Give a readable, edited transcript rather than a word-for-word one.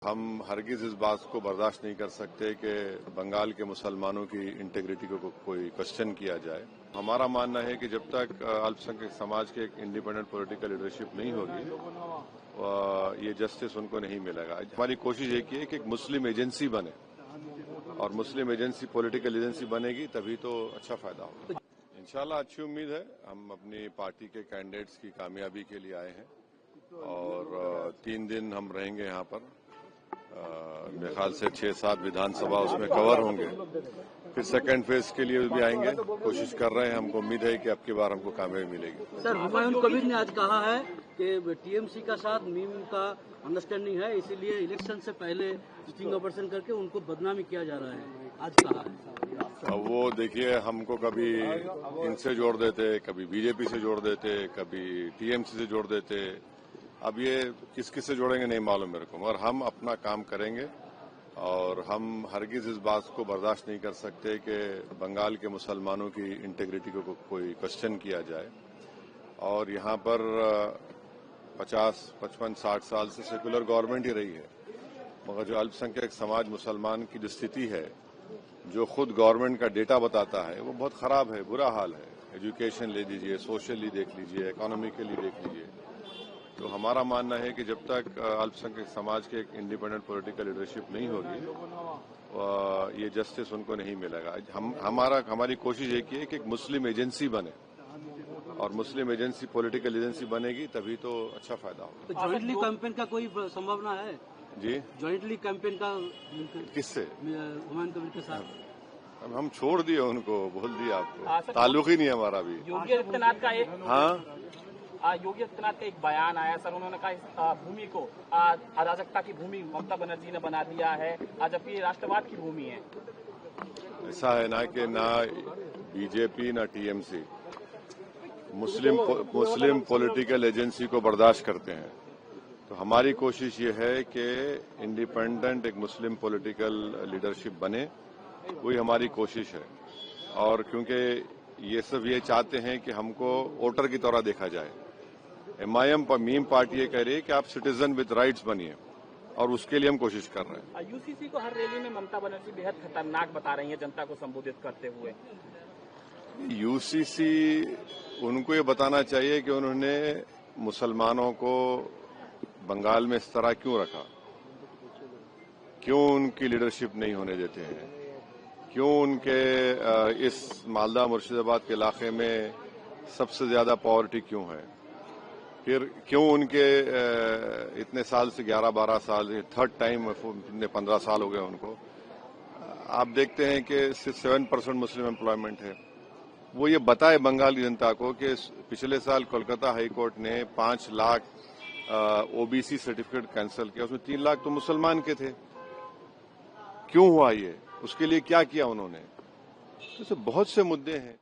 हम हरगिज इस बात को बर्दाश्त नहीं कर सकते कि बंगाल के मुसलमानों की इंटेग्रिटी को कोई क्वेश्चन किया जाए। हमारा मानना है कि जब तक अल्पसंख्यक समाज के एक इंडिपेंडेंट पॉलिटिकल लीडरशिप नहीं होगी, ये जस्टिस उनको नहीं मिलेगा। हमारी कोशिश एक ही है कि एक मुस्लिम एजेंसी बने, और मुस्लिम एजेंसी पॉलिटिकल एजेंसी बनेगी तभी तो अच्छा फायदा होगा। इंशाल्लाह अच्छी उम्मीद है। हम अपनी पार्टी के कैंडिडेट्स की कामयाबी के लिए आए हैं और 3 दिन हम रहेंगे यहाँ पर। मेरे ख्याल से 6-7 विधानसभा उसमें कवर होंगे। फिर सेकंड फेज के लिए भी आएंगे, कोशिश कर रहे हैं। हमको उम्मीद है कि अब की बार हमको कामयाबी मिलेगी। सर, हुमायूं कबीर ने आज कहा है कि टीएमसी का साथ मीम का अंडरस्टैंडिंग है, इसीलिए इलेक्शन से पहले स्टिंग ऑपरेशन करके उनको बदनामी किया जा रहा है। आज कहा है। अब वो देखिए, हमको कभी इनसे जोड़ देते, कभी बीजेपी से जोड़ देते, कभी टीएमसी से जोड़ देते। अब ये किस किस से जोड़ेंगे नहीं मालूम मेरे को, मगर हम अपना काम करेंगे और हम हरगिज इस बात को बर्दाश्त नहीं कर सकते कि बंगाल के मुसलमानों की इंटेग्रिटी को कोई क्वेश्चन किया जाए। और यहाँ पर 50, 55, 60 साल से सेकुलर गवर्नमेंट ही रही है, मगर जो अल्पसंख्यक समाज मुसलमान की जो स्थिति है, जो खुद गवर्नमेंट का डेटा बताता है, वो बहुत खराब है, बुरा हाल है। एजुकेशन ले लीजिए, सोशली देख लीजिए, इकोनॉमिकली देख लीजिए। तो हमारा मानना है कि जब तक अल्पसंख्यक समाज के एक इंडिपेंडेंट पॉलिटिकल लीडरशिप नहीं होगी, ये जस्टिस उनको नहीं मिलेगा। हमारी कोशिश एक ही है कि एक मुस्लिम एजेंसी बने, और मुस्लिम एजेंसी पॉलिटिकल एजेंसी बनेगी तभी तो अच्छा फायदा होगा। तो जॉइंटली कैंपेन का कोई संभावना है जी? जॉइंटली कैंपेन का किससे? हुमायूं कबीर के साथ। अब हम छोड़ दिए उनको, बोल दिया आपको, ताल्लुक ही नहीं हमारा भी। योगी आदित्यनाथ का एक योगी आदित्यनाथ का एक बयान आया सर, उन्होंने कहा इस भूमि को अराजकता की भूमि ममता बनर्जी ने बना दिया है, जबकि राष्ट्रवाद की भूमि है। ऐसा है ना कि ना बीजेपी ना टीएमसी मुस्लिम पॉलिटिकल एजेंसी को बर्दाश्त करते हैं। तो हमारी कोशिश ये है कि इंडिपेंडेंट एक मुस्लिम पॉलिटिकल लीडरशिप बने, वही हमारी कोशिश है। और क्योंकि ये सब ये चाहते हैं कि हमको वोटर की तरह देखा जाए। एमआईएम मीम पार्टी ये कह रही है कि आप सिटीजन विद राइट्स बनिए, और उसके लिए हम कोशिश कर रहे हैं। यूसीसी को हर रैली में ममता बनर्जी बेहद खतरनाक बता रही है जनता को संबोधित करते हुए। यूसीसी उनको ये बताना चाहिए कि उन्होंने मुसलमानों को बंगाल में इस तरह क्यों रखा, क्यों उनकी लीडरशिप नहीं होने देते हैं, क्यों उनके इस मालदा मुर्शिदाबाद के इलाके में सबसे ज्यादा पॉवर्टी क्यों है, फिर क्यों उनके इतने साल से 11-12 साल, थर्ड टाइम इतने 15 साल हो गए उनको। आप देखते हैं कि सिर्फ 7% मुस्लिम एम्प्लॉयमेंट है। वो ये बताए बंगाल की जनता को कि पिछले साल कोलकाता हाईकोर्ट ने 5 लाख ओबीसी सर्टिफिकेट कैंसिल किया, उसमें 3 लाख तो मुसलमान के थे। क्यों हुआ ये, उसके लिए क्या किया उन्होंने? तो बहुत से मुद्दे हैं।